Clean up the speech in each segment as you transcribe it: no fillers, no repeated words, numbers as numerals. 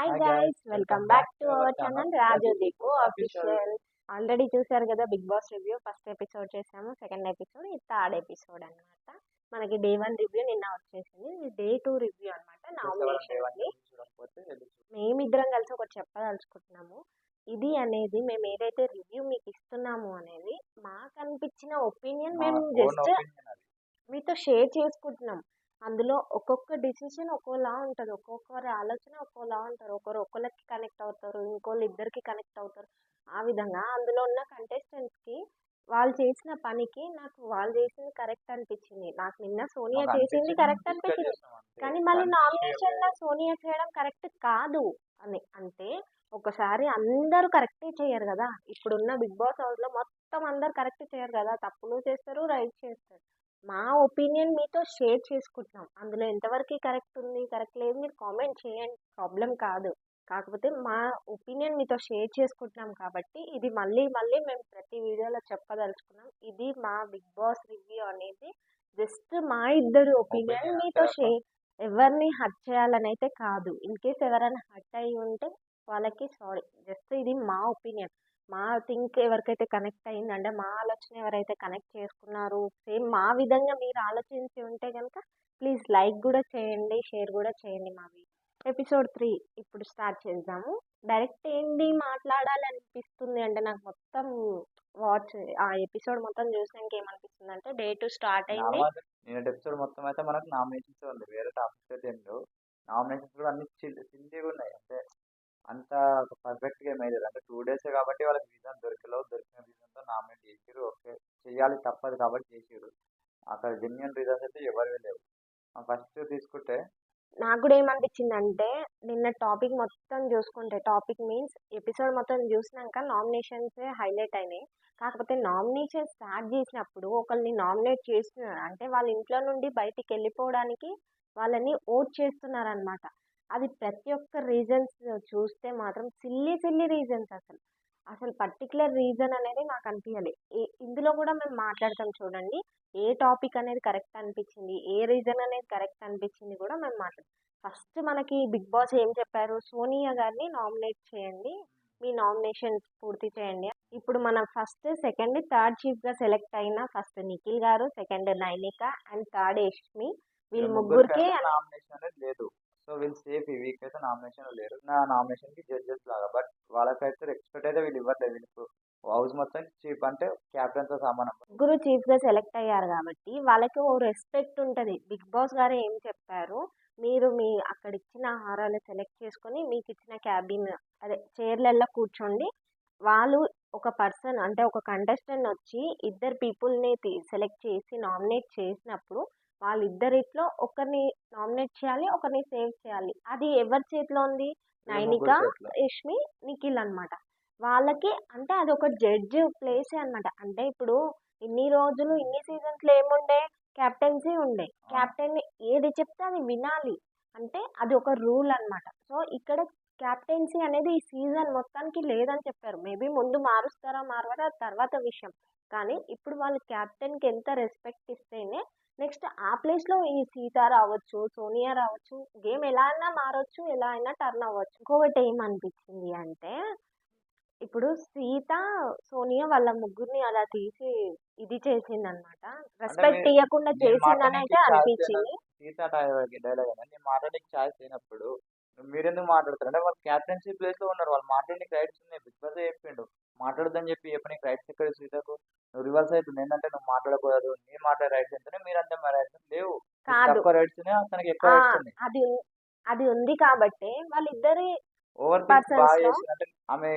Hi hi guys, guys, welcome welcome back back to to our our channel channel Raju Raju Deepu Deepu official. Official. Already చూసారు కదా Bigg Boss review. First episode చేసాము, second episode, ఇది third episode అన్నమాట. మనకి day 1 review నిన్న వచ్చేసింది, ఇది day 2 review అన్నమాట. నామినేషన్స్ ని చూడకపోతే వెళ్ళి చూడండి. మేమిద్దరం కలిసి ఒకటి చెప్పదలుచుకుంటున్నాము. ఇది అనేది మేము ఏదైతే రివ్యూ మీకు ఇస్తున్నాము అనేది మాకు అనిపించిన ఒపీనియన్ మా మేము ఓన్ జస్ట్ ఒపీనియన్ అది. మీతో షేర్ చేసుకుంటున్నాం. అందులో ఒక్కొక్క డిసిషన్ ఒక్కోలా ఉంటుంది, ఒక్కొక్కరి ఆలోచన ఒక్కోలా ఉంటారు, ఒకరికి కనెక్ట్ అవుతారు, ఇంకోళ్ళు ఇద్దరికి కనెక్ట్ అవుతారు. ఆ విధంగా అందులో ఉన్న కంటెస్టెంట్స్కి వాళ్ళు చేసిన పనికి నాకు వాళ్ళు చేసింది కరెక్ట్ అనిపించింది. నాకు నిన్న సోనియా మాకు చేసింది అనిపించింది కరెక్ట్ డిస్కస్ అనిపించింది, చేస్తాం అంతే. కానీ మళ్ళీ దాని గురించి ఏం నామినేషన్లో లేదు. సోనియా చేయడం కరెక్ట్ కాదు అని అంటే ఒకసారి అందరూ కరెక్టే చేయరు కదా. ఇప్పుడున్న బిగ్ బాస్ హౌస్లో మొత్తం అందరు కరెక్ట్ చేయరు కదా, తప్పులు చేస్తారు, రైట్ చేస్తారు. మా ఒపీనియన్ మీతో షేర్ చేసుకుంటున్నాం. అందులో ఎంతవరకు కరెక్ట్ ఉంది, కరెక్ట్ లేదు మీరు కామెంట్ చేయండి, ప్రాబ్లం కాదు. కాకపోతే మా ఒపీనియన్ మీతో షేర్ చేసుకుంటున్నాం కాబట్టి ఇది మళ్ళీ మళ్ళీ మేము ప్రతి వీడియోలో చెప్పదలుచుకున్నాం. ఇది మా బిగ్ బాస్ రివ్యూ అనేది జస్ట్ మా ఇద్దరు ఒపీనియన్ ఒపీనియన్ అంతే మీతో తప్ప షేర్. ఎవరిని హర్ట్ చేయాలని అయితే కాదు. ఇన్ కేస్ ఎవరైనా హర్ట్ అయ్యి ఉంటే వాళ్ళకి సారీ. జస్ట్ ఇది మా ఒపీనియన్. మా థింక్ ఎవరికైతే కనెక్ట్ అయిందంటే మా ఆలోచన ఎవరైతే కనెక్ట్ చేసుకున్నారు, సేమ్ మా విధంగా మీరు ఆలోచించి ఉంటే కనుక ప్లీజ్ లైక్ కూడా చేయండి, షేర్ కూడా చేయండి మావి. ఎపిసోడ్ 3 ఇప్పుడు స్టార్ట్ చేద్దాము. డైరెక్ట్ ఏంటి మాట్లాడాలి అనిపిస్తుంది అంటే నాకు మొత్తం వాచ్ ఆ ఎపిసోడ్ మొత్తం చూసినాక ఏమనిపిస్తుంది అంటే డే 2 స్టార్ట్ అయింది. నార్మల్ నేను ఎపిసోడ్ మొత్తం అయితే మనకు నామినేషన్స్ ఉంది, వేరే టాపిక్స్ అయితే ఏం లేవు. నామినేషన్స్ కూడా అన్ని చిల్లీగా ఉన్నాయి. అంటే అంత పర్ఫెక్ట్ గా ఏం లేదు. అంటే 2 days కాబట్టి వాళ్ళకి రీజన్ దొరికిన రీజన్ తో నామినేట్ చేసిరు. ఓకే, చేయాలి తప్పదు కాబట్టి చేసిరు. అక్కడ జెన్యున్ రీజన్స్ అయితే ఎవరివి లేవు. ఫస్ట్ తీసుకుంటే నాకు కూడా ఏమనిపించింది అంటే నిన్న టాపిక్ మొత్తం చూసుకుంటే, టాపిక్ మీన్స్ ఎపిసోడ్ మొత్తం చూసినాక నామినేషన్స్ హైలైట్ అయినాయి. కాకపోతే నామినేషన్ స్టార్ట్ చేసినప్పుడు ఒకరిని నామినేట్ చేస్తున్నారు అంటే వాళ్ళ ఇంట్లో నుండి బయటికి వెళ్ళిపోవడానికి వాళ్ళని ఓట్ చేస్తున్నారు అనమాట. అది ప్రతి ఒక్క రీజన్స్ చూస్తే మాత్రం సిల్లీ సిల్లీ రీజన్స్. అసలు అసలు పర్టికులర్ రీజన్ అనేది నాకు అనిపించాలి. ఇందులో కూడా మేము మాట్లాడతాం చూడండి, ఏ టాపిక్ అనేది కరెక్ట్ అనిపించింది, ఏ రీజన్ అనేది కరెక్ట్ అనిపించింది కూడా మేము మాట్లాడతాం. ఫస్ట్ మనకి బిగ్ బాస్ ఏం చెప్పారు, సోనియా గారిని నామినేట్ చేయండి, మీ నామినేషన్ పూర్తి చేయండి. ఇప్పుడు మనం ఫస్ట్ సెకండ్ థర్డ్ చీఫ్గా సెలెక్ట్ అయిన ఫస్ట్ నిఖిల్ గారు, second Nainika and third Yashmi, వీళ్ళు ముగ్గురికి నామినేషన్ అనేది లేదు. సో వీళ్ళు సేఫ్. ఈ వీక్ అయితే నామినేషన్ లేరు. నా నామినేషన్ కి జడ్జెస్ లాగా. బట్ వాళ్ళకైతే రెస్పెక్ట్ అయితే వీళ్ళు ఇవ్వట్లేదు. వీళ్ళకు హౌస్ మొత్తం చీప్ అంటే క్యాప్టెన్ తో సమానం. ముగ్గురు చీఫ్గా సెలెక్ట్ అయ్యారు కాబట్టి వాళ్ళకి ఓ రెస్పెక్ట్ ఉంటుంది. బిగ్ బాస్ గారు ఏం చెప్పారు, మీరు మీ అక్కడ ఇచ్చిన ఆహారాలు సెలెక్ట్ చేసుకొని మీకు ఇచ్చిన క్యాబిన్ అదే చైర్లలో కూర్చోండి. వాళ్ళు ఒక పర్సన్ అంటే ఒక కంటెస్టెంట్ వచ్చి ఇద్దరు పీపుల్ని సెలెక్ట్ చేసి నామినేట్ చేసినప్పుడు వాళ్ళిద్దరిట్లో ఒకరిని నామినేట్ చేయాలి, ఒకరిని సేవ్ చేయాలి. అది ఎవరి చేతిలో ఉంది, నైనిక, యష్మి, నిఖిల్ అన్నమాట. వాళ్ళకి అంటే అది ఒక జడ్జ్ ప్లేసే అన్నమాట. అంటే ఇప్పుడు ఇన్ని రోజులు ఇన్ని సీజన్స్లో ఏముండే, క్యాప్టెన్సీ ఉండే. క్యాప్టెన్ ఏది చెప్తే అది వినాలి, అంటే అది ఒక రూల్ అన్నమాట. సో ఇక్కడ క్యాప్టెన్సీ అనేది ఈ సీజన్ మొత్తానికి లేదని చెప్పారు. మేబీ ముందు మారుస్తారా మారవరా తర్వాత విషయం, కానీ ఇప్పుడు వాళ్ళు క్యాప్టెన్కి ఎంత రెస్పెక్ట్ ఇస్తేనే నెక్స్ట్ ఆ ప్లేస్లో ఈ సీత రావచ్చు, సోనియా రావచ్చు, గేమ్ ఎలా అయినా మారవచ్చు, ఎలా అయినా టర్న్ అవ్వచ్చు. ఇంకొకటి ఏమనిపించింది అంటే ఇప్పుడు సీత, సోనియా వాళ్ళ ముగ్గురిని అలా తీసి ఇది చేసిందనమాట, రెస్పెక్ట్ ఇవ్వకుండా చేసిందని అయితే అనిపించింది. సీత డైలాగ్ అని నేను మాట్లాడడానికి ఛాయిస్ లేనప్పుడు మీరెందుకు మాట్లాడతారు అంటే వాళ్ళు క్యాప్టెన్సీ ప్లేస్ లో ఉన్నారు. వాళ్ళు మాట్లాడడానికి రైట్స్ ఉన్నాయి. బిగ్ బాస్ చెప్పిండు మాట్లాడొద్దని చెప్పి చెప్పడానికి రైట్స్ ఎక్కడ సీతకు. నువ్వు రివర్స్ అవుతుంది ఏంటంటే నువ్వు మాట్లాడకూడదు, నేను మాట్లాడే రైట్స్ ఎంతనే మీరంతా మా రైట్స్ లేవు. కాదు, తక్కువ రైట్స్ ఉన్నాయి, తనకి ఎక్కువ రైట్స్ ఉన్నాయి. అది అది ఉంది కాబట్టి వాళ్ళిద్దరి ఓవర్ థింక్ బాగా చేసిందంటే ఆమె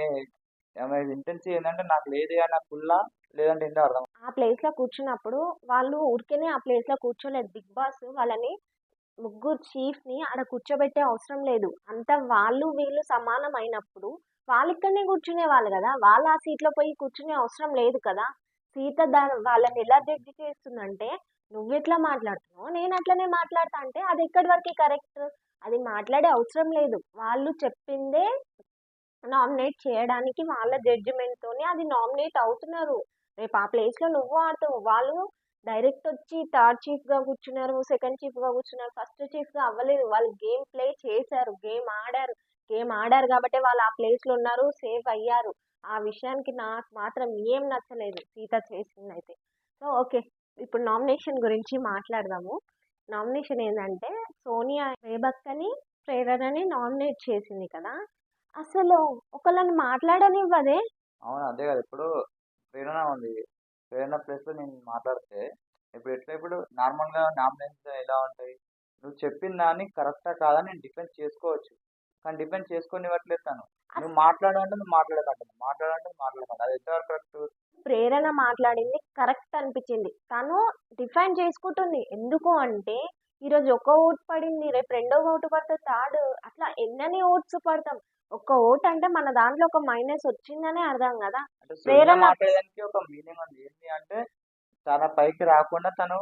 ఆమె ఇంటెన్సీ ఏంటంటే నాకు లేదు నాకు ఫుల్లా లేదంటే ఏంటో అర్థం. ఆ ప్లేస్లో కూర్చున్నప్పుడు వాళ్ళు ఊరికేనే ఆ ప్లేస్లో కూర్చోలేదు. బిగ్ బాస్ వాళ్ళని ముగ్గురు చీఫ్ని ఆడ కూర్చోబెట్టే అవసరం లేదు. అంత వాళ్ళు వీళ్ళు సమానం అయినప్పుడు వాళ్ళు ఇక్కడనే కూర్చునే వాళ్ళు కదా, వాళ్ళు ఆ సీట్లో పోయి కూర్చునే అవసరం లేదు కదా. సీత వాళ్ళని ఎలా జడ్జి చేస్తుందంటే, నువ్వు ఎట్లా మాట్లాడుతున్నావు నేను అట్లనే మాట్లాడతా అంటే అది ఎక్కడి వరకు కరెక్ట్, అది మాట్లాడే అవసరం లేదు. వాళ్ళు చెప్పిందే నామినేట్ చేయడానికి వాళ్ళ జడ్జిమెంట్తోనే అది నామినేట్ అవుతున్నారు. రేపు ఆ ప్లేస్లో నువ్వు ఆడతావు. వాళ్ళు డైరెక్ట్ వచ్చి థర్డ్ చీఫ్గా కూర్చున్నారు, సెకండ్ చీఫ్గా కూర్చున్నారు, ఫస్ట్ చీఫ్గా అవ్వలేదు. వాళ్ళు గేమ్ ప్లే చేశారు, గేమ్ ఆడారు. గేమ్ ఆడారు కాబట్టి వాళ్ళు ఆ ప్లేస్లో ఉన్నారు, సేఫ్ అయ్యారు. ఆ విషయానికి నాకు మాత్రం ఏం నచ్చలేదు సీత చేసిందైతే. సో ఓకే, ఇప్పుడు నామినేషన్ గురించి మాట్లాడదాము. నామినేషన్ ఏంటంటే సోనియా బేబక్కని ప్రేరణని నామినేట్ చేసింది కదా. అసలు ఒకళ్ళని మాట్లాడనివ్వదే. అవును, అదే కదా. ఇప్పుడు ప్రేరణ ఉంది, ప్రేరణ ప్లేస్లో నేను మాట్లాడితే ఇప్పుడు నార్మల్గా నామినేషన్స్ ఎలా ఉంటాయి, నువ్వు చెప్పిన దాన్ని కరెక్టా కాదా నేను డిఫెండ్ చేసుకోవచ్చు, కానీ డిఫెండ్ చేసుకోనివ్వట్లేదు తను. నువ్వు మాట్లాడంటే నువ్వు మాట్లాడకండి, అది ఎంతవరకు కరెక్ట్? ప్రేరణ మాట్లాడింది కరెక్ట్ అనిపించింది. తను డిఫైన్ చేసుకుంటుంది. ఎందుకు అంటే ఈరోజు ఒక ఓటు పడింది, రేపు రెండో ఓటు పడుతుంది, థర్డ్, అట్లా ఎన్నని ఓట్స్ పడతాం. ఒక్క ఓటు అంటే మన దాంట్లో ఒక మైనస్ వచ్చిందనే అర్థం కదా. అంటే సోనియా ప్రేరణ మాట్లాడడానికి ఒక మీనింగ్ ఉంది. ఏంటి అంటే తన పైకి రాకుండా తను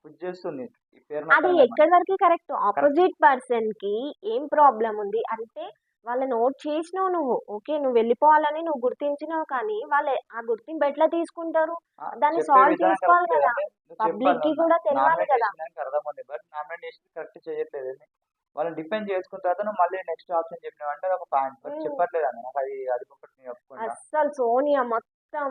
పుష్ చేస్తుంది ఈ పేరున అది ఎక్కడి వరకు కరెక్ట్? ఆపోజిట్ పర్సన్ కి ఏం ప్రాబ్లం ఉంది అంటే వాళ్ళని ఓట్ చేసినావు నువ్వు, ఓకే, నువ్వు వెళ్ళిపోవాలని నువ్వు గుర్తించినావు, కానీ వాళ్ళు ఆ గుర్తింపు ఎట్లా తీసుకుంటారు? దాన్ని చెప్పే సాల్వ్ విధానం చేసుకోవాలి కరెక్ట్ కదా. లేదంటే నువ్వు పబ్లిక్ కి చెప్పాలి. కూడా తెలియాలి కదా. నామినేట్ అర్థం ఉంది, బట్ నామినేట్ కరెక్ట్ చేయట్లేదు. వాళ్ళని డిపెండ్ చేసుకున్న తర్వాత నువ్వు మళ్ళీ నెక్స్ట్ ఆప్షన్ చెప్పినావు అంటే అది ఒక పాయింట్, బట్ చెప్పట్లేదు అని నాకు అది ఒకటి నేను ఒప్పుకుంటా. అస్సలు సోనియా మొత్తం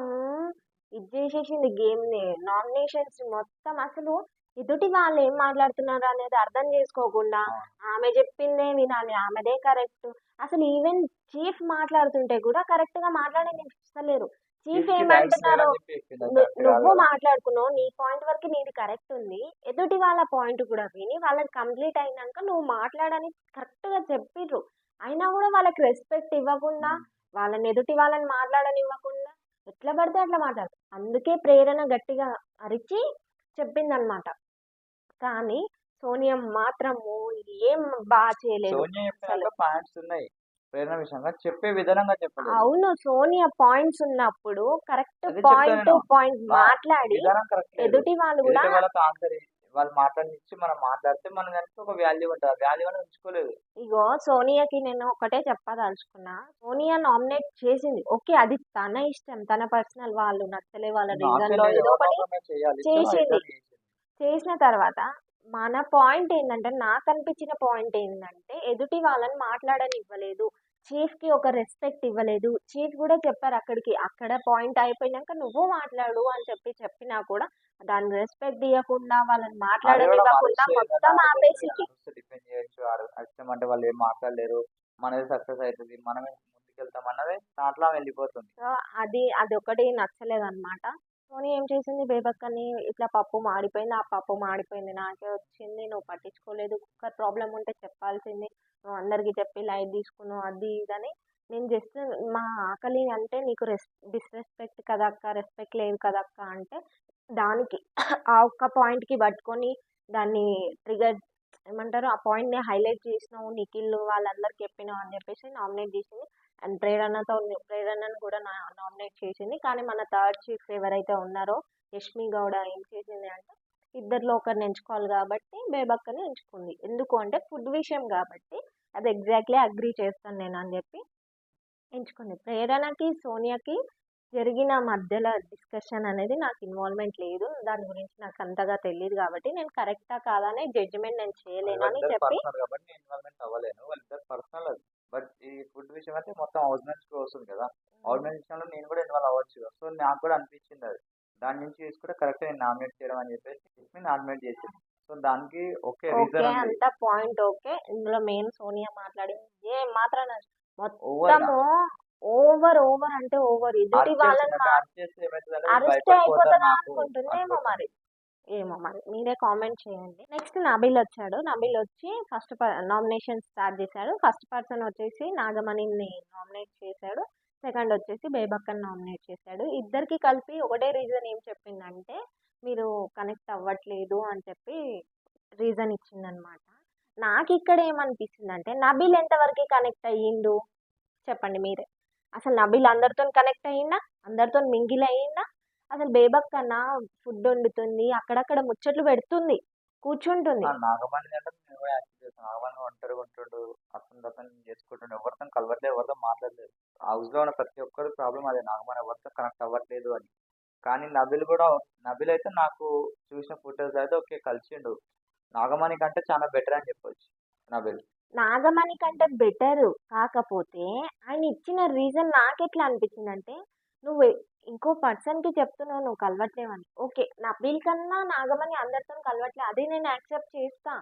ఇది చేసేసింది గేమ్ ని, నామినేషన్స్ మొత్తం. అసలు ఎదుటి వాళ్ళు ఏం మాట్లాడుతున్నారు అనేది అర్థం చేసుకోకుండా అవును. ఆమె చెప్పిందే వినాలి, ఆమెదే కరెక్ట్. అసలు ఈవెన్ చీఫ్ మాట్లాడుతుంటే కూడా కరెక్ట్ గా మాట్లాడనిస్తలేరు. చీఫ్ Chief కి rights ఏమంటున్నారు? లేవని చెప్పి చెప్పింది, అది correct కాదు నువ్వు కదా. మాట్లాడుకున్నావు, నీ పాయింట్ వరకు నీది కరెక్ట్ ఉంది, ఎదుటి వాళ్ళ పాయింట్ కూడా విని వాళ్ళకి కంప్లీట్ అయినాక నువ్వు మాట్లాడని కరెక్ట్ గా చెప్పిర్రు. అయినా కూడా వాళ్ళకి రెస్పెక్ట్ ఇవ్వకుండా, వాళ్ళని ఎదుటి వాళ్ళని మాట్లాడనివ్వకుండా ఎట్లా పడితే అట్లా మాట్లాడు. అందుకే ప్రేరణ గట్టిగా అరిచి చెప్పిందనమాట. కానీ సోనియా మాత్రము ఏం బాగా చేయలేదు సోనియా అసలు. చెప్పినాక పాయింట్స్ ఉన్నాయి ప్రేరణ విషయంగా, చెప్పే విధానంగా చెప్పలేదు. అవును, సోనియా పాయింట్స్ ఉన్నప్పుడు కరెక్ట్ అదే పాయింట్ చెప్తాను టు నేను. పాయింట్ మాట్లాడి విధానం కరెక్ట్ లేదు. ఎదుటి వాళ్ళు కూడా ఎదుటి వాళ్ళకి ఆన్సర్ వాళ్ళు మాట్లాడినిచ్చి మనం మాట్లాడితే మన దానికి ఒక వాల్యూ ఉంటుంది, ఆ వాల్యూ అనేది ఉంచుకోలేదు. ఇగో సోనియాకి నేను ఒకటే చెప్పదలుచుకున్నా. సోనియా నామినేట్ చేసింది, ఓకే, అది తన ఇష్టం, తన పర్సనల్, వాళ్ళు నచ్చలే వాళ్ళ రీజన్ లో ఏదో ఒకటి చేయాలి, చేసింది. చేసిన తర్వాత మన పాయింట్ ఏంటంటే, నాకు అనిపించిన పాయింట్ ఏంటంటే ఎదుటి వాళ్ళని మాట్లాడనివ్వలేదు, చీఫ్ కి ఒక రెస్పెక్ట్ ఇవ్వలేదు. చీఫ్ కూడా చెప్పారు అక్కడ పాయింట్ అయిపోయినాక నువ్వు మాట్లాడు అని చెప్పినా కూడా దాన్ని రెస్పెక్ట్ ఇవ్వకుండా వాళ్ళని మాట్లాడనివ్వకుండా మొత్తం ఆపేసింది. డిపెండ్ చేయొచ్చు, అర్థం అంటే వాళ్ళు ఏం మాట్లాడలేరు, మనది సక్సెస్ అవుతుంది, మనమే ముందుకెళ్తాం అన్నది దాంట్లో వెళ్ళిపోతుంది. సో అది ఒకటి నచ్చలేదు అనమాట. సోనీ ఏం చేసింది, బేబక్కని ఇట్లా పప్పు మాడిపోయింది, ఆ పప్పు మాడిపోయింది నాకే వచ్చింది, నువ్వు పట్టించుకోలేదు, కుక్కర్ ప్రాబ్లం ఉంటే చెప్పాల్సింది, నువ్వు అందరికీ చెప్పి లైట్ తీసుకున్నావు, అది ఇదని. నేను జస్ట్ మా ఆకలి అంటే నీకు డిస్రెస్పెక్ట్ కదక్క, రెస్పెక్ట్ లేదు కదక్క అంటే దానికి ఆ ఒక్క పాయింట్కి పట్టుకొని దాన్ని ట్రిగర్ ఏమంటారు, ఆ పాయింట్ని హైలైట్ చేసినావు, నిఖిల్ వాళ్ళందరికి చెప్పినావు అని చెప్పేసి నామినేట్ చేసింది. అండ్ ప్రేరణను కూడా నామినేట్ చేసింది. కానీ మన థర్డ్ చీఫ్ ఎవరైతే ఉన్నారో యష్మి గౌడ ఏం చేసింది అంటే ఇద్దరిలో ఒకరిని ఎంచుకోవాలి కాబట్టి బేబక్కని ఎంచుకుంది. ఎందుకు అంటే ఫుడ్ విషయం కాబట్టి అది ఎగ్జాక్ట్లీ అగ్రీ చేస్తాను నేను అని చెప్పి ఎంచుకుంది. ప్రేరణకి సోనియాకి జరిగిన మధ్యలో డిస్కషన్ అనేది నాకు ఇన్వాల్వ్మెంట్ లేదు, దాని గురించి నాకు అంతగా తెలియదు కాబట్టి నేను కరెక్టా కాదా అనే జడ్జిమెంట్ నేను చేయలేను అని చెప్పి కాబట్టి నేను ఇన్వాల్వ్మెంట్ అవ్వలేను, వాళ్ళిద్దరు పర్సనల్ అది. బట్ ఈ ఫుడ్ విషయం అయితే మొత్తం హౌస్ మేట్స్ కి వస్తుంది కదా, హౌస్ మేట్స్ విషయంలో నేను కూడా ఇన్వాల్వ్ అవ్వచ్చు. సో నాకు కూడా అనిపించింది అది, దాని నుంచి తీసుకుంటే కరెక్ట్ నేను నామినేట్ చేయడం అని చెప్పేసి నామినేట్ చేసింది. సో దానికి ఓకే ఓకే రీజన్ ఉంది. అంత పాయింట్ ఓకే. ఇందులో మెయిన్ సోనియా మాట్లాడింది ఏం మాత్రం ఓవర్ మొత్తము ఓవర్ అంటే ఓవర్. ఎదుటి వాళ్ళని అరెస్ట్ అయిపోతుంది అనుకుంటుంది. ఏమో మరి మీరే కామెంట్ చేయండి. నెక్స్ట్ నబీల్ వచ్చాడు. నబీల్ వచ్చి ఫస్ట్ నామినేషన్ స్టార్ట్ చేశాడు. ఫస్ట్ పర్సన్ వచ్చేసి నాగమణిని నామినేట్ చేశాడు. సెకండ్ వచ్చేసి బేబక్కని నామినేట్ చేశాడు. ఇద్దరికి కలిపి ఒకటే రీజన్ ఏం చెప్పిందంటే మీరు కనెక్ట్ అవ్వట్లేదు అని చెప్పి రీజన్ ఇచ్చిందనమాట. నాకు ఇక్కడ ఏమనిపిస్తుంది అంటే నబీల్ ఎంతవరకు కనెక్ట్ అయ్యిండు చెప్పండి మీరే. అసలు నబీల్ అందరితో కనెక్ట్ అయ్యిందా, అందరితో మింగిల్ అయ్యిందా? అసలు బేబక్కన్న ఫుడ్ వండుతుంది, అక్కడక్కడ ముచ్చట్లు పెడుతుంది, కూర్చుంటుంది. నాగమణి అంటే నేను కూడా యాక్సెప్ట్ చేస్తాను. నాగమణి ఒంటరిగా ఉంటుండు, అతను చేసుకుంటుండు, ఎవరితో కలవట్లేదు, ఎవరితో మాట్లాడలేదు. హౌస్ లో ఉన్న ప్రతి ఒక్కరి ప్రాబ్లం అదే, నాగమణి ఎవరితో కనెక్ట్ అవ్వట్లేదు అని. కానీ నబిల్ అయితే నాకు చూసిన ఫుటేజ్ అయితే ఓకే కలిసిండు, నాగమణి కంటే చాలా బెటర్ అని చెప్పొచ్చు నబిల్. నాగమణి కంటే బెటరు. కాకపోతే ఆయన ఇచ్చిన రీజన్ నాకెట్లా అనిపించిందంటే, నువ్వు ఇంకో పర్సన్‌కి చెప్తున్నావు నువ్వు కలవట్లేవని. ఓకే. నబీల్ కన్నా నాగమణి అందరితోని కలవట్లే. అది నేను యాక్సెప్ట్ చేస్తా.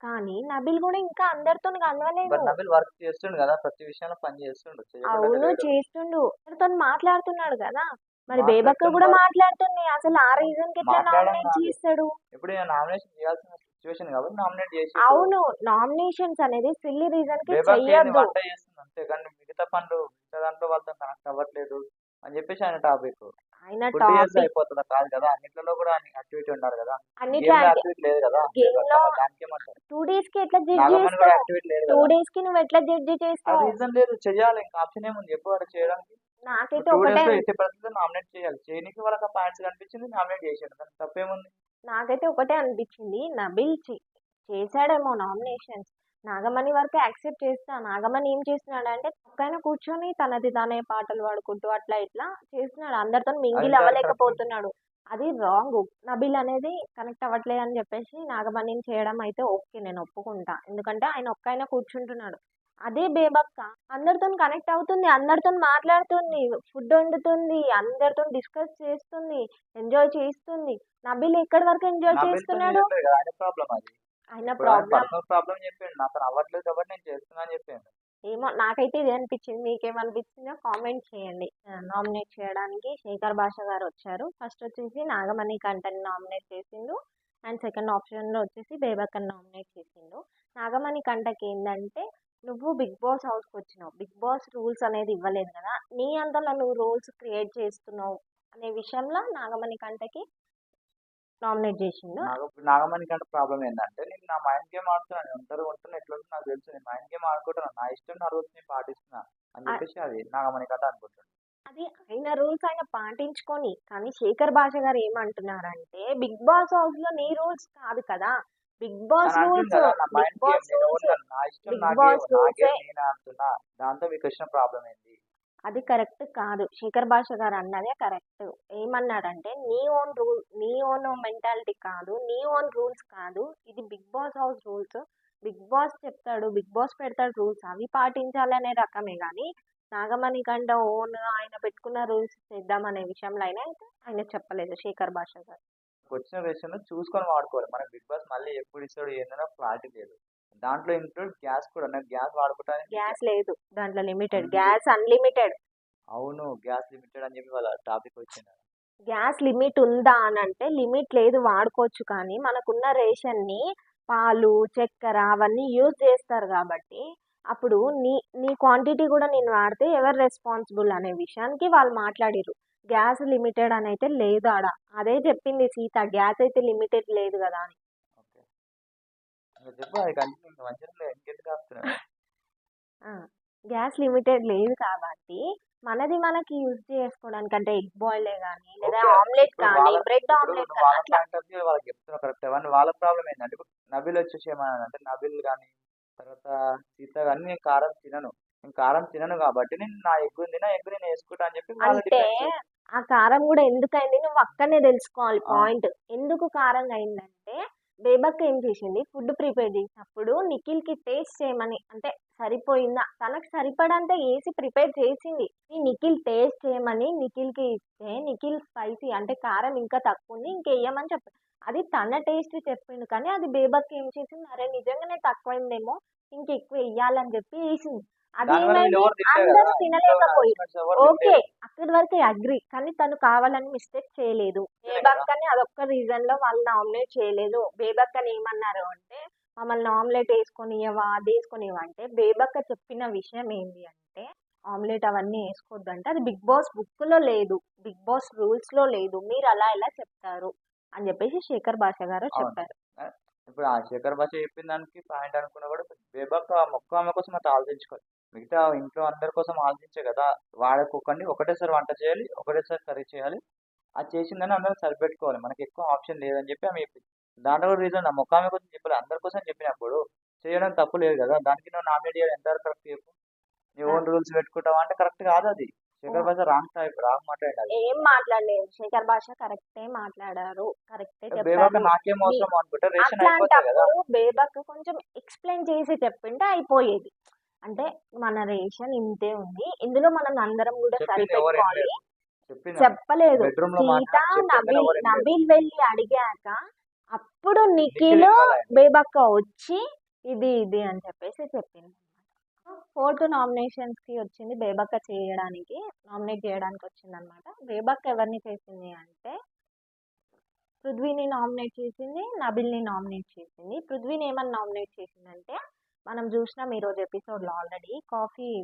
కానీ నబీల్ గూడా ఇంకా అందరితోని బట్ కలవలేదు. నబిల్ వర్క్ చేస్తుండు కదా, ప్రతి విషయంలో పని చేస్తుండు, చేయకుండా అయితే అవును. లేడు. చేస్తుండు. అందరితోని మాట్లాడుతున్నాడు గదా! మరి బేబక్క మాట్లాడుతుండు గూడా బట్ మాట్లాడుతుంది. అసలు ఆ రీజన్‌కి ఎట్లా మాట్లాడడం నామినేట్ కాదు, చేస్తాడు? ఇప్పుడు ఈయన నామినేషన్ చేయాల్సిన సిచ్యువేషన్ కాబట్టి నామినేట్ చేసిండు. అవును. నామినేషన్స్ అనేది సిల్లీ రీజన్‌కి బేబాక్ ఏంది చెయ్యొద్దు. వంట చేస్తుంది అంతే, కానీ మిగతా పనులు మిగతా దాంట్లో వాళ్ళతో కనెక్ట్ అవ్వట్లేదు అని చెప్పేసి ఆయన టాపిక్. ఆయన ఫుడ్ చేస్తే టాపిక్ అయిపోతుందా? కాదు కదా, అన్నిట్లలో కూడా యాక్టివిటీ ఉండాలి కదా. అన్నిట్లో గేమ్ లో యాక్టివిటీ లేదు కదా బేబాక్, గేమ్‌లో మరి దానికి ఏమంటారు? 2 డేస్‌కి ఎట్లా జడ్జ్ నాగమణి కూడా చేస్తావు? యాక్టివిటీ లేదు 2 కదా. డేస్‌కి నువ్వు ఎట్లా జడ్జ్ ఆ చేస్తావు? రీజన్ లేదు, చెయ్యాలి, ఇంకా ఆప్షన్ ఏముంది చెప్పు వాడు చేయడానికి. నాకైతే 2 ఒకటే డేస్ లో ఎట్టి పరిస్థితుల్లో నామినేట్ చేయాలి, చేయనికి వాళ్ళకి ఆ పాయింట్స్ కనిపించింది, నామినేట్ చేసాడు, దానికి తప్పేముంది. నాకైతే ఒకటే అనిపించింది. నబీల్ చేశాడేమో నామినేషన్స్. నాగమణి వరకు యాక్సెప్ట్ చేస్తా. నాగమణి ఏం చేస్తున్నాడంటే పక్కన కూర్చొని తనది తానే పాటలు పాడుకుంటూ అట్లా ఇట్లా చేస్తున్నాడు. అందరితో అది మింగిల్ ఎంతవరకు కరెక్ట్? అవ్వలేకపోతున్నాడు. అది రాంగ్. నబీల్ అనేది కనెక్ట్ అవ్వట్లేదు అని చెప్పేసి నాగమణిని చేయడం అయితే ఓకే, నేను ఒప్పుకుంటా. ఎందుకంటే ఆయన ఒక్కైనా కూర్చుంటున్నాడు. అదే బేబక్క అందరితో కనెక్ట్ అవుతుంది, అందరితో మాట్లాడుతుంది, ఫుడ్ వండుతుంది, అందరితో డిస్కస్ చేస్తుంది, ఎంజాయ్ చేస్తుంది. నబీల్ ఎక్కడి వరకు ఎంజాయ్ నబిల్తో చేస్తున్నాడు? చేయట్లేదు కదా, ఆయన ప్రాబ్లం అది. ఆయన ఇప్పుడు ఆయన ప్రాబ్లం పర్సనల్ ప్రాబ్లం చెప్పాడు, నాకు అవ్వట్లేదు కాబట్టి నేను చేస్తున్నా అని చెప్పాను. ఏమో, నాకైతే ఇదే అనిపించింది. మీకేమనిపించిందో కామెంట్ చేయండి. నామినేట్ చేయడానికి శేఖర్ భాష గారు వచ్చారు. ఫస్ట్ వచ్చేసి నాగమణి కంటని నామినేట్ చేసిండు. అండ్ సెకండ్ ఆప్షన్లో వచ్చేసి బేబక్కని నామినేట్ చేసిండు. నాగమణి కంటకి ఏంటంటే, నువ్వు బిగ్ బాస్ హౌస్కి వచ్చినావు, బిగ్ బాస్ రూల్స్ అనేది ఇవ్వలేదు కదా, నీ అంతలో నువ్వు రూల్స్ క్రియేట్ చేస్తున్నావు అనే విషయంలో నాగమణి కంటకి నామినేట్ చేసిండు. నాగమణి కంటే ప్రాబ్లం ఏంటంటే, నేను నా మైండ్ గేమ్ ఆడుతున్నాను, అందరూ ఉంటున్నా ఎట్లుంటుంది నాకు తెలుసు, నేను మైండ్ గేమ్ ఆడుకుంటున్నాను, నా ఇష్టం నా రూల్స్ నేను పాటిస్తున్నా అని ఆ- చెప్పేసి అది నాగమణి కంటే అనుకుంటున్నాను. అది ఆయన రూల్స్ ఆయన పాటించుకొని, కానీ శేఖర్ భాష గారు ఏమంటున్నారంటే బిగ్ బాస్ హౌస్ లో నీ రూల్స్ కాదు కదా, బిగ్ బాస్ తను అంటుంది రూల్స్, కదా, నా బిగ్ మైండ్ గేమ్ బాస్ నేను రూల్స్, ఉన్నాను, నా ఇష్టం బిగ్ నా గేమ్, బాస్ నా రూల్సే. గేమ్ నేను ఆడుతున్నా, దాంతో మీకు వచ్చిన ప్రాబ్లం ఏంటి? అది కరెక్ట్ కాదు. శేఖర్ భాష గారు అన్నదే కరెక్ట్. ఏమన్నాడంటే నీ ఓన్ రూల్, నీ ఓన్ మెంటాలిటీ కాదు, నీ ఓన్ రూల్స్ కాదు, ఇది Bigg Boss house rules. Bigg Boss చెప్తాడు, బిగ్ బాస్ పెడతాడు రూల్స్, అవి పాటించాలనే రకమే కానీ నాగమణి కంటే ఓన్ ఆయన పెట్టుకున్న రూల్స్ చేద్దామనే విషయంలో అయినా అయితే ఆయన చెప్పలేదు శేఖర్ భాష గారు. వచ్చిన విషయంలో చూసుకొని వాడుకోవాలి. మనకి బిగ్ బాస్ మళ్ళీ ఎప్పుడు ఇస్తాడు ఏందనో క్లారిటీ లేదు. దాంట్లో ఇంక్లూడ్ గ్యాస్ కూడా, నాకు గ్యాస్ వాడుకోవడానికి గ్యాస్ లేదు దాంట్లో, లిమిటెడ్ ఉంది. Gas, unlimited. అవును, గ్యాస్ లిమిటెడ్ అని చెప్పి వాళ్ళ టాపిక్ వచ్చింది. గ్యాస్ లిమిట్ ఉందా అని అంటే లిమిట్ లేదు, వాడుకోవచ్చు. కానీ మనకున్న రేషన్ని పాలు, చక్కెర అవన్నీ యూజ్ చేస్తారు కాబట్టి అప్పుడు నీ నీ క్వాంటిటీ కూడా నేను వాడితే ఎవరు రెస్పాన్సిబుల్ అనే విషయానికి వాళ్ళు మాట్లాడిరు. గ్యాస్ లిమిటెడ్ అని అయితే లేదు ఆడ. అదే చెప్పింది సీత, గ్యాస్ అయితే లిమిటెడ్ లేదు కదా అని. ఓకే, ఇంకా చెప్పు, అది కంటిన్యూ, ఇంకా మంచిగా ఇంకెందుకు ఆపుతున్నావు? ఆ, గ్యాస్ లిమిటెడ్ లేదు కాబట్టి మనది మనకి యూజ్ చేసుకోవడానికి, అంటే ఎగ్ బాయిలే కానీ లేదా ఓకే, ఆమ్లెట్ ఇప్పుడు కానీ, వాళ్ళ బ్రెడ్ ఇప్పుడు ఆమ్లెట్ నువ్వు కానీ వాళ్ళ అట్లా. పాయింట్ ఆఫ్ వ్యూ వాళ్ళకి చెప్తున్నావు కరెక్ట్, అవన్నీ వాళ్ళ ప్రాబ్లం ఏంటంటే, ఇప్పుడు నబిల్ వచ్చేసి ఏమన్నాడంటే, నబిల్ కానీ తర్వాత సీత కానీ నేను కారం తినను, నేను కారం తినను కాబట్టి నేను నా ఎగ్ ఉంది, నా ఎగ్ నేను వేసుకుంటా అని చెప్పి వాళ్ళ అంటే డిఫరెన్స్. ఆ కారం కూడా ఎందుకైంది నువ్వు అక్కడనే తెలుసుకోవాలి పాయింట్. ఎందుకు కారంగా అయిందంటే బేబక్క ఏం చేసింది, ఫుడ్ ప్రిపేర్ చేసినప్పుడు నిఖిల్కి టేస్ట్ చేయమని, అంటే సరిపోయిందా తనకు సరిపడంత వేసి ప్రిపేర్ చేసింది. ఈ నిఖిల్ టేస్ట్ చేయమని నిఖిల్కి ఇస్తే నిఖిల్ స్పైసీ అంటే కారం ఇంకా తక్కువ ఉంది ఇంకేయమని చెప్పి, అది తన టేస్ట్ చెప్పిండు. కానీ అది బేబక్క ఏం చేసింది, అరే నిజంగానే తక్కువైందేమో ఇంకెక్కువ వేయాలని చెప్పి వేసింది. అది దానివల్ల వీళ్ళు ఏమైంది, ఎవరు తినలే అందరూ కదా, ఇంట్లో తినలేకపోయి. హస్బెండ్స్ ఎవరు ఓకే, తినలేరు. అక్కడి వరకే అగ్రి. కానీ తను కావాలని మిస్టేక్ చేయలేదు. అంతేనే కదా. బేబక్కని అదొక్క రీజన్ లో వాళ్ళు నామినేట్ చేయలేదు. బేబక్కని ఏమన్నారు అంటే మమ్మల్ని ఆమ్లెట్ వేసుకొని ఇవ్వవా, అది వేసుకొని ఇవ్వ అంటే బేబక్క చెప్పిన విషయం ఏంటి అంటే ఆమ్లెట్ అవన్నీ వేసుకోవద్దు అంటే అది బిగ్ బాస్ బుక్ లో లేదు, బిగ్ బాస్ రూల్స్ లో లేదు, మీరు అలా ఎలా చెప్తారు అని చెప్పేసి శేఖర్ భాష గారు అవును, చెప్పారు. ఇప్పుడు ఆ శేఖర్ భాష చెప్పిన దానికి పాయింట్ అనుకున్నా కూడా, బేబాక్ ఆ మొక్క ఆమె కోసం అట్లా ఆలోచించుకోవాలి, మిగతా ఇంట్లో అందరి కోసం ఆలోచించే కదా. వాడకొకండి ఒకటేసారి వంట చేయాలి, ఒకటేసారి కర్రీ చేయాలి, అది చేసిందని అందరం సరిపెట్టుకోవాలి, మనకి ఎక్కువ ఆప్షన్ లేదని చెప్పి ఆమె చెప్పింది. దాంట్లో కూడా రీజన్ నా మొక్క ఆమె కోసం చెప్పాలి, అందరి కోసం చెప్పినప్పుడు చేయడం తప్పు లేదు కదా, దానికి నువ్వు నామినేట్ చేయాలి ఎంతవరకు కరెక్ట్ చెప్పు. నీ ఓన్ రూల్స్ పెట్టుకుంటావా అంటే కరెక్ట్ కాదు అది. శేఖర్ భాష రాంగ్ మాట్లాడాడు అది. ఏం మాట్లాడలేదు. శేఖర్ భాష కరెక్టే మాట్లాడారు. కరెక్టే బేబాక చెప్పారు. నాకేం మీ అవసరం అనుకుంటే రేషన్ అయిపోతుంది కదా. అట్లాంటప్పుడు బేబక్ కొంచెం ఎక్స్ప్లెయిన్ చేసి చెప్పింటే అయిపోయేది. అంటే మన రేషన్ ఇంతే ఉంది. ఇందులో మనం అందరం కూడా చెప్పింది ఎవరు సరిపెట్టుకోవాలి. వినలేదు. చెప్పింది చెప్పలేదు. బెడ్రూమ్ లో సీత, మాట్లాడి చెప్పింది కానీ నబీల్ ఎవరు వినలేదు. నబీల్ వెళ్ళి అడిగాక అప్పుడు నిఖిల్ నిఖిల్ ఇన్వాల్వ్ అయ్యింది. బేబక్క వచ్చి ఇది అని చెప్పేసి చెప్పింది. ఫోర్త్ నామినేషన్స్ కి వచ్చింది బేబక్క నామినేట్ చేయడానికి వచ్చిందనమాట. బేబక్క ఎవరిని చేసింది అంటే పృథ్వీని నామినేట్ చేసింది, నబిల్ని నామినేట్ చేసింది. పృథ్వీని ఏమని నామినేట్ చేసిందంటే మనం చూసినాం ఈరోజు ఎపిసోడ్లో ఆల్రెడీ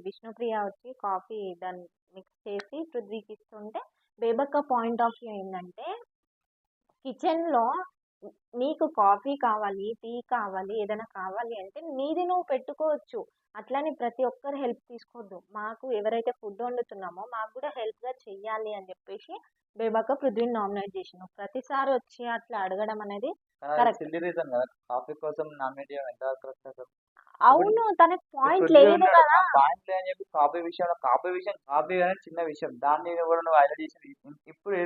విష్ణుప్రియ వచ్చి కాఫీ దాన్ని మిక్స్ చేసి పృథ్వీకి ఇస్తుంటే బేబక్క పాయింట్ ఆఫ్ వ్యూ ఏంటంటే కిచెన్లో నీకు కాఫీ కావాలి, టీ కావాలి, ఏదైనా కావాలి అంటే నీది నువ్వు పెట్టుకోవచ్చు. అట్లని ప్రతి ఒక్కరు హెల్ప్ తీసుకోవద్దు. మాకు ఎవరైతే ఫుడ్ వండుతున్నామో మాకు కూడా హెల్ప్గా చెయ్యాలి అని చెప్పేసి బేబక్క పృథ్వీని నామినేట్ చేసిండు. ప్రతిసారి వచ్చి అట్లా అడగడం అనేది కరెక్ట్. సిల్లీ రీజన్ కదా, కాఫీ కోసం నామినేట్ చేయడం ఎంత కరెక్ట్ అసలు. అవును, తనకి పాయింట్ పృథ్వీ లేదు ఉన్నాడు కదా. పాయింట్ లేదని చెప్పి కాఫీ అనేది చిన్న విషయం, దాన్ని కూడా నువ్వు హైలైట్ చేసి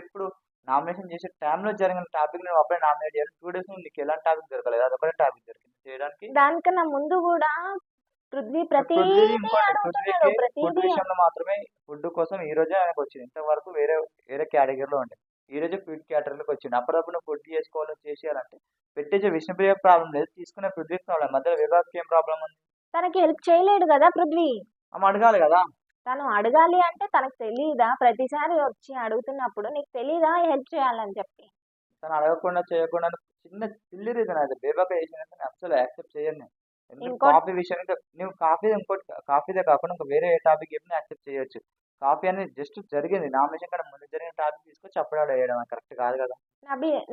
ఇప్పుడు నామినేషన్ చేసే టైంలో జరిగిన టాపిక్ నువ్వు అప్పుడే నామినేట్ చేయాలి. 2 days నీకు ఎలాంటి టాపిక్ దొరకలేదు, అదొకటే టాపిక్ దొరికింది చేయడానికి. దానికన్నా ముందు కూడా పృథ్వీ ప్రతిదీ అడుగుతున్నాడు. ఫుడ్ ప్రతిదీ విషయంలో మాత్రమే ఫుడ్ కోసం ఈ రోజే ఆయనకు వచ్చింది. ఇంతవరకు వేరే వేరే కేటగిరీలో ఉండే, ఈ రోజు ఫుడ్ కేటగిరీలోకి వచ్చింది. అప్పుడప్పుడు నువ్వు ఫుడ్ చేసేయాలంటే పెట్టేసే విష్ణుప్రియ ప్రాబ్లం లేదు, తీసుకునే పృథ్వీ ప్రాబ్లం, మధ్యలో విభాగ్కి ఏం ప్రాబ్లం ఉంది? తనకి హెల్ప్ చేయలేడు కదా పృథ్వీ. ఆమె అడగాలి కదా. తను అడగాలి అంటే తనకు తెలీదా? ప్రతిసారి వచ్చి అడుగుతున్నప్పుడు నీకు తెలీదా హెల్ప్ చేయాలని చెప్పి? తను అడగకుండా చేయకుండా చిన్న సిల్లీ రీజన్ అయితే బేబాక చేసినందుకు నేను అసలు యాక్సెప్ట్ చేయను నేను. ఎందుకు కాఫీ విషయం నువ్వు కాఫీదే కాకుండా ఇంకా వేరే ఏ టాపిక్ చెప్పినా యాక్సెప్ట్ చేయొచ్చు. కాఫీ అనేది జస్ట్ జరిగింది, నామినేషన్ కన్నా ముందు జరిగిన టాపిక్ తీసుకొచ్చి అప్పుడు వేయడం కరెక్ట్ కాదు కదా.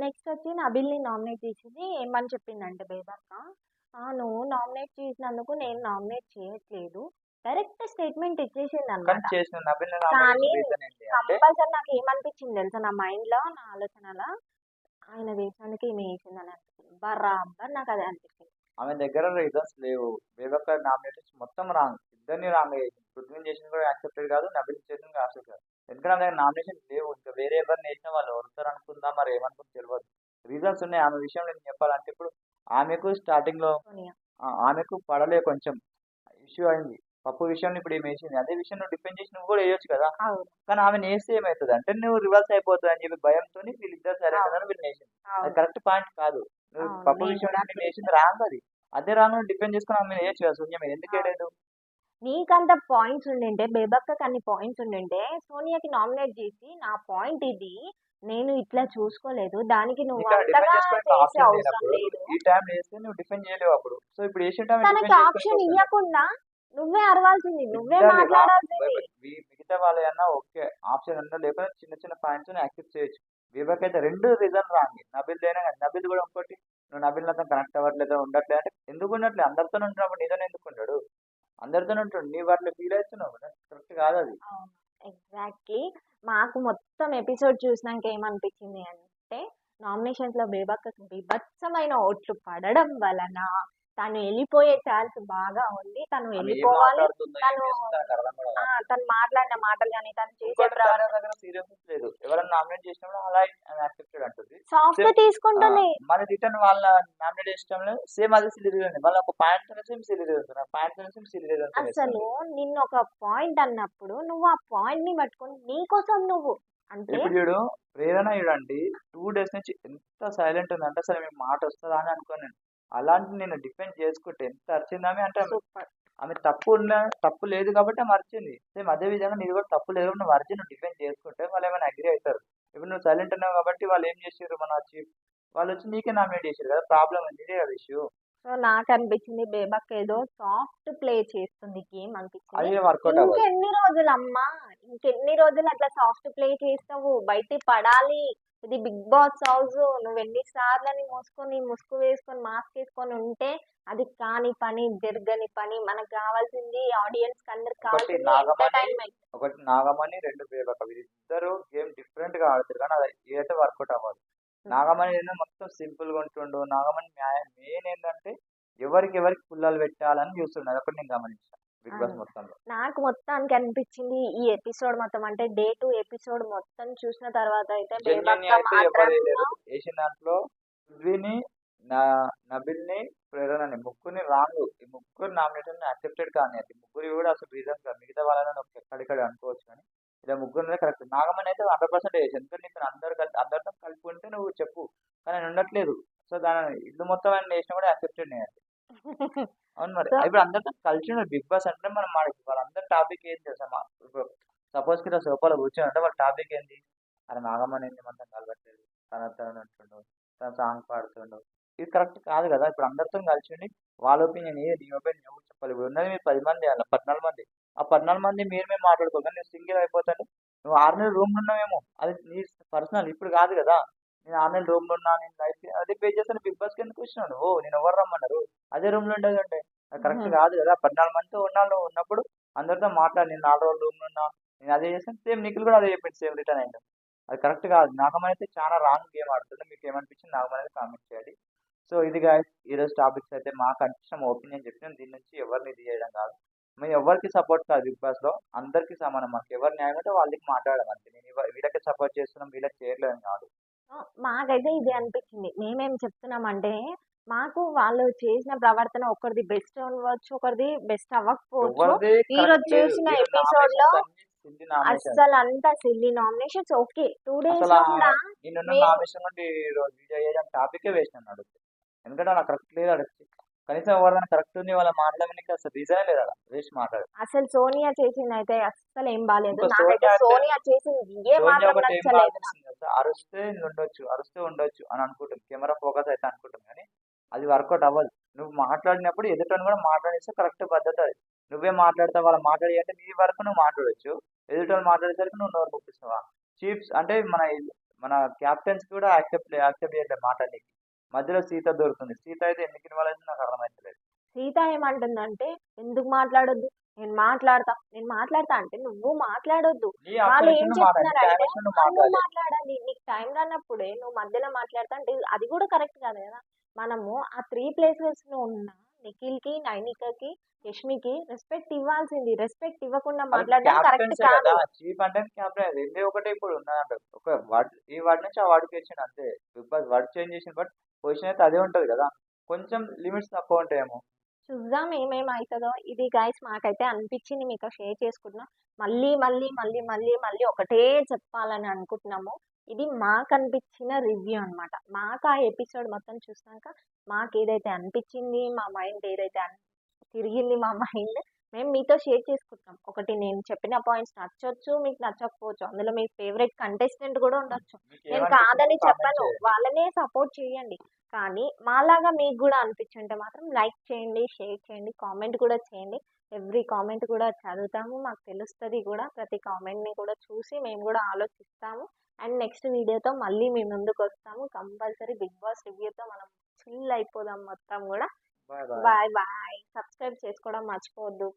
నెక్స్ట్ వచ్చి నబిల్ని నామినేట్ చేసింది. ఏమని చెప్పిందంటే బేబక్క, నువ్వు నామినేట్ చేసినందుకు నేను నామినేట్ చేయట్లేదు, డైరెక్ట్ స్టేట్మెంట్ ఇచ్చేసింది అనమాట. చేసిన నబిల్ని కానీ నామినేషన్ రీజన్ ఏంటి అంటే కంపల్సరీ నాకు ఏమనిపించింది తెలుసా, నా మైండ్లో నా ఆలోచనలో ఆయన దేశానికి ఈమె వేసిందని అనిపించింది. బరాబర్ నాకు అదే అనిపించింది. ఆమె దగ్గర రీజన్స్ లేవు. బేబక్క నామినేషన్స్ మొత్తం రాంగ్, ఇద్దరిని రాంగ్ చేసింది. పృథ్వీని చేసింది కూడా యాక్సెప్టెడ్ కాదు, నబిల్ చేసింది కూడా యాక్సెప్ట్ కాదు. ఎందుకంటే ఆమె దగ్గర నామినేషన్ లేవు. ఇంకా వేరే ఎవరిని వేసినా వాళ్ళు వస్తారు అనుకుందా, మరి ఏమనుకుంటే తెలియదు. రీజన్స్ ఉన్నాయి ఆమె విషయంలో. నేను చెప్పాలంటే ఇప్పుడు ఆమెకు స్టార్టింగ్ లో సోనియా ఆమెకు పడలే, కొంచెం ఇష్యూ అయింది. పప్పు విషయంలో ఇప్పుడు ఏమి వేసింది, అదే విషయం నువ్వు డిపెండ్ చేసి నువ్వు కూడా వేయొచ్చు కదా. అవును కానీ ఆమెను వేస్తే ఏమవుతుంది అంటే నువ్వు రివర్స్ అయిపోతుంది అని చెప్పి భయంతో వీళ్ళిద్దరు సరే కదా వీళ్ళు వేసింది. అది అవును కరెక్ట్ పాయింట్ కాదు. నువ్వు అవును పప్పు నేను విషయంలో కూడా నేను వేసింది రాంగ్, అది అదే రాంగ్ డిపెండ్ చేసుకుని ఆమె వేయచ్చు కదా. శూన్యం ఎందుకు వేయలేదు? నీకంత పాయింట్స్ ఉండింటే, బేబక్కకి అన్ని పాయింట్స్ ఉండింటే సోనియాకి నామినేట్ చేసి నా పాయింట్ ఇది, నేను ఇట్లా చూసుకోలేదు, దానికి నువ్వు ఇక్కడ అంతగా డిఫెండ్ చేసుకోవడానికి చేసే ఆప్షన్ అవసరం లేనప్పుడు లేదు. ఈ టైం వేస్తే నువ్వు డిఫెండ్ చేయలేవు అప్పుడు. సో ఇప్పుడు వేసే టైం తనకి డిఫెండ్ ఆప్షన్ చేసుకోవడానికి ఇవ్వకుండా నువ్వే అరవాల్సింది, నువ్వే ఇద్దరు మాట్లాడాల్సింది. మిగతా వాళ్ళన్నా ఓకే ఆప్షన్ ఉన్నా లేకపోతే చిన్న చిన్న పాయింట్స్ యాక్సెప్ట్ చేయొచ్చు. వివేక్ అయితే 2 రీజన్ రాంగ్. నబిల్ అయినా కానీ నబిల్ కూడా ఇంకోటి, నువ్వు నబిల్ నాతో కనెక్ట్ అవ్వట్లేదు, ఉండట్లేదు అంటే ఎందుకు ఉండట్లేదు? అందరితో ఉంటున్నప్పుడు నీతో ఎందుకు ఉంటాడు? అందరితో ఉంటాడు, నీ వాటిలో ఫీల్ అవుతున్నావు కదా, కరెక్ట్ కాదు అది. ఎగ్జాక్ట్లీ. మాకు మొత్తం ఎపిసోడ్ చూసినాక ఏమనిపించింది అంటే నామినేషన్స్ లో బేబక్కకి బీభత్సమైన ఓట్లు పడడం వలన తను వెళ్ళిపోయే ఛాన్స్ బాగా ఉంది. తను ఆమె ఏం వెళ్ళిపోవాలి. మాట్లాడుతుందో ఏం తను చేస్తుందో తనకు అర్థం కూడా కాదు. తను మాట్లాడిన మాటలు కానీ తను చేసే ఇంకోటి తన ప్రవర్తన దగ్గర సీరియస్నెస్ లేదు. ఎవరైనా నామినేట్ చేసినప్పుడు అలా యాక్సెప్టెడ్ అంటుంది. సాఫ్ట్ సేమ్ తీసుకుంటుంది. మళ్ళీ రిటర్న్ వాళ్ళ నామినేట్ చేసడంలో సేమ్ అదే సిల్లీ రీజన్. మళ్ళీ ఒక point same silly reason, point same silly reason. అసలు నిన్ను ఒక పాయింట్ అన్నప్పుడు నువ్వు ఆ పాయింట్ ని పట్టుకొని నీకోసం నువ్వు అంటే ఇప్పుడు చూడు ప్రేరణ చూడండి 2 days నుంచి ఎంత సైలెంట్ ఉందంటే అసలు మీకు మాట వస్తుందా అని అనుకోను. అలాంటి నేను డిఫెండ్ చేసుకుంటే ఎంత అరిచిందామే అంటే సూపర్. ఆమె తప్పు లేదు కాబట్టి ఆమె అరిచింది. సేమ్ అదే విధంగా నీది కూడా తప్పు లేదు, నువ్వు అరిచి నువ్వు డిఫెండ్ చేసుకుంటే వాళ్ళు ఏమైనా అగ్రి అవుతారు. ఇప్పుడు నువ్వు సైలెంట్ ఉన్నావు కాబట్టి వాళ్ళు ఏం చేసారు, మన చీఫ్ వాళ్ళు వచ్చి నీకే నామినేట్ చేశారు కదా, ప్రాబ్లం ఉంది, ఇదే కదా ఇష్యూ. సో నాకు అనిపించింది బేబక్ ఏదో సాఫ్ట్ ప్లే చేస్తుంది గేమ్ అనిపించింది. అది వర్కౌట్ అవ్వదు. ఇంకెన్ని రోజులు అమ్మా, ఇంకెన్ని రోజులు అట్లా సాఫ్ట్ ప్లే చేస్తావు? బయట పడాలి, ఇది బిగ్ బాస్ హౌస్. నువ్వు ఎన్నిసార్లు ముసుగు వేసుకొని మాస్క్ వేసుకొని ఉంటే అది కాని పని, జరగని పని. మనకు కావాల్సింది ఆడియన్స్ అందరికి కావాల్సింది ఎంటర్టైన్మెంట్. ఒకటి నాగమణి, 2 బేబక, వీరిద్దరు గేమ్ డిఫరెంట్ గా ఆడుతారు కానీ అది ఏదైతే వర్కౌట్ అవ్వదు. నాగమణి ఏంటంటే మొత్తం సింపుల్ గా ఉంటుండు. నాగమణి మెయిన్ ఏంటంటే ఎవరికి పుల్లలు పెట్టాలని చూస్తుండే, అదొకటి నేను గమనించాను. బిగ్ బాస్ మొత్తంలో. నాకు మొత్తానికి అనిపించింది ఈ ఎపిసోడ్ మొత్తం అంటే డే 2 ఎపిసోడ్ మొత్తం చూసిన తర్వాత అయితే జెన్యున్ బేబక్క అయితే ఎవరు మాత్రం వేయలేరు. వేసిన దాంట్లో పృథ్వీని, నబిల్ని, ప్రేరణని ముగ్గురిని రాంగ్. ఈ ముగ్గురు నామినేషన్ యాక్సెప్టెడ్ కానీ అది ముగ్గురు కూడా అసలు రీజన్స్ కాదు. మిగతా వాళ్ళని ఎక్కడిక్కడ అనుకోవచ్చు కానీ ఇలా ముగ్గురు కరెక్ట్. నాగమని అయితే 100% వేసి, ఎందుకంటే నీకు అందరితో కలిపి ఉంటే నువ్వు చెప్పు, కానీ ఆయన ఉండట్లేదు. సో దాని ఇల్లు మొత్తం ఆయన వేసినా కూడా యాక్సెప్టెడ్ నేను. అవును మరి. సో ఇప్పుడు అందరితో కలిసి ఉన్నారు. బిగ్ బాస్ అంటే మనం వాళ్ళందరి టాపిక్ ఏంటి తెలుసా? ఇప్పుడు సపోజ్ కి సోఫాలో కూర్చొని అంటే వాళ్ళ టాపిక్ ఏంటి? అరే నాగమని ఏంది మనతో కలవట్లేదు, తను అంటుండు, తన సాంగ్ పాడుతుండు. ఇది కరెక్ట్ కాదు కదా. ఇప్పుడు అందరితో కలిసి ఉండి వాళ్ళ ఒపీనియన్ ఏది, నీ ఒపీనియన్ ఎవరు చెప్పాలి. ఇప్పుడు ఉన్నది మీరు 10 మంది, అలా 14 మంది. ఆ 14 మంది మీరు మేము మాట్లాడుకోవాలి. కానీ నువ్వు సింగిల్ అయిపోతాను. నువ్వు 6 నెలలు రూమ్లో ఉన్నావేమో, అది నీ పర్సనల్. ఇప్పుడు కాదు కదా. నేను 6 నెలలు రూమ్లో ఉన్నా, నేను లైఫ్ అదే పే చేస్తాను. బిగ్ బాస్కి ఎందుకు వచ్చినావు నువ్వు? నేను ఎవరు రమ్మన్నారు? అదే రూమ్లో ఉండేదంటే అది కరెక్ట్ కాదు కదా. 14 మందితో ఉన్నప్పుడు అందరితో మాట్లాడి, నేను 4 రోజులు రూమ్లో ఉన్నా, నేను అదే చేస్తాను. సేమ్ నిఖిల్ కూడా అదే చెప్పింది, సేమ్ రిటర్న్ అయింది. అది కరెక్ట్ కాదు. నాగమని అయితే చాలా రాంగ్ గేమ్ ఆడుతుంది. మీకు ఏమనిపించింది నాగమని అయితే కామెంట్ చేయండి. సో ఇది guys, ఈరోజు టాపిక్స్ అయితే మాకు అనిపించిన ఒపీనియన్ చెప్పినాం. దీని నుంచి ఎవరిని ఇది చేయడం కాదు. మేము ఎవరికి సపోర్ట్ కాదు. బిగ్ బాస్లో అందరికీ సమానం. మాకు ఎవరు న్యాయం అంటే వాళ్ళకి మాట్లాడడం అంతే. నేను వీళ్ళకి సపోర్ట్ చేస్తున్నాం, వీళ్ళకి చేయట్లేదు కాదు. మాకైతే ఇది అనిపించింది. మేమేం చెప్తున్నామంటే మాకు వాళ్ళు చేసిన ప్రవర్తన ఒకరిది బెస్ట్ అవ్వచ్చు, ఒకరిది బెస్ట్ అవ్వకపోవచ్చు. ఎవరిది ఈ రోజు కరెక్ట్ లేదు. చూసిన వీళ్ళ ఎపిసోడ్ లో నామినేషన్స్ అన్ని సిల్లీ నామినేషన్స్. అస్సలు అంతా సిల్లీ నామినేషన్స్. ఓకే 2 days అసలు లో కూడా నిన్న మేము నామినేషన్ నుండి వీడియో చేయడం టాపికే వేస్ట్ అన్నాడు. ఎందుకంటే అలా కరెక్ట్ లేదు. అక్కడ కనీసం ఎవరైనా కరెక్ట్ ఉంది వాళ్ళ మాట్లాడడానికి అసలు రీజనే లేదు. అలా వేస్ట్ మాట్లాడు. అసలు సోనియా చేసింది అయితే అస్సలు ఏం బాలేదు. ఇంకో నాకైతే సోనియా అంటే సోనియా చేసింది ఏ సోనియా మాత్రం ఒకటి ఏం నచ్చలేదు నాకు. ఆలోచిస్తుంది తెలుసా? అరుస్తే ఉండొచ్చు అని అనుకుంటుంది. కెమెరా ఫోకస్ అయితే అనుకుంటుంది కానీ అది వర్కౌట్ అవ్వదు. నువ్వు మాట్లాడినప్పుడు ఎదుటని కూడా మాట్లాడేస్తే కరెక్ట్ పద్ధతి అది. నువ్వే మాట్లాడతావు, వాళ్ళు మాట్లాడి అంటే నీ వరకు నువ్వు మాట్లాడొచ్చు. ఎదుటోళ్ళు మాట్లాడేసరికి నువ్వు నోరు ముప్పిస్తావా? చీఫ్స్ అంటే మన క్యాప్టెన్స్ కూడా యాక్సెప్ట్ చేయట్లేదు మాట్లాడడానికి. మధ్యలో సీత దొరుకుతుంది. సీత అయితే ఎందుకు ఇన్వాల్వ్ అయితే నాకు అర్థమవుతలేదు. సీత ఏమంటుందంటే ఎందుకు మాట్లాడొద్దు, నేను మాట్లాడతా అంటే నువ్వు మాట్లాడొద్దు. నీ వాళ్ళు ఏం అబ్జర్వేషన్ నువ్వు మాట్లాడి, నీ చెప్తున్నారంటే డైరెక్షన్ నువ్వు నువ్వు మాట్లాడాలి. మాట్లాడాలి, నీకు టైం రానప్పుడే నువ్వు మధ్యలో మాట్లాడతా అంటే అది కూడా కరెక్ట్ కాదు కదా. మనము ఆ 3 places లో ఉన్న నిఖిల్కి, నైనికకి, యష్మికి రెస్పెక్ట్ ఇవ్వాల్సింది. రెస్పెక్ట్ ఇవ్వకుండా అది మాట్లాడడం కరెక్ట్ క్యాప్టెన్సే కాదు. కదా. చీఫ్ అంటే క్యాప్టెన్ రెండే ఒకటే ఇప్పుడు ఉన్నాయంట. ఒక వర్డ్ ఈ వర్డ్ నుంచి ఆ వర్డ్కి వచ్చిండు అంతే. బిగ్ బాస్ వర్డ్ చేంజ్ చేసింది, బట్ పొజిషన్ అయితే అదే ఉంటది కదా. కొంచెం లిమిట్స్ తక్కువ ఉంటాయేమో. చూద్దాం ఏమేమవుతుందో. ఇది గైస్ మాకైతే అనిపించింది, మీతో షేర్ చేసుకుంటున్నాం. మళ్ళీ మళ్ళీ మళ్ళీ మళ్ళీ మళ్ళీ ఒకటే చెప్పాలని అనుకుంటున్నాము. ఇది మాకు అనిపించిన రివ్యూ అన్నమాట. మాకు ఆ ఎపిసోడ్ మొత్తం చూసినాక మాకు ఏదైతే అనిపించింది, మా మైండ్ ఏదైతే తిరిగింది, మా మైండ్ మేము మీతో షేర్ చేసుకుంటాం. ఒకటి నేను చెప్పిన పాయింట్స్ నచ్చొచ్చు, మీకు నచ్చకపోవచ్చు. అందులో మీ ఫేవరెట్ కంటెస్టెంట్ కూడా ఉండొచ్చు. మీకు నేను ఏమనిపించిందో కాదని కామెంట్ చెప్పను, చేయండి. వాళ్ళనే సపోర్ట్ చేయండి. కానీ మాలాగా మీకు కూడా అనిపించుంటే మాత్రం లైక్ చేయండి, షేర్ చేయండి, కామెంట్ కూడా చేయండి. ఎవ్రీ కామెంట్ కూడా చదువుతాము, మాకు తెలుస్తుంది కూడా. ప్రతి కామెంట్ని కూడా చూసి మేము కూడా ఆలోచిస్తాము. అండ్ నెక్స్ట్ వీడియోతో మళ్ళీ మీ ముందుకు వస్తాము. కంపల్సరీ బిగ్ బాస్ రివ్యూతో మనం చిల్ అయిపోదాం మొత్తం కూడా. Bye bye. Bye bye. Subscribe చేసుకోవడం మర్చిపోవద్దు.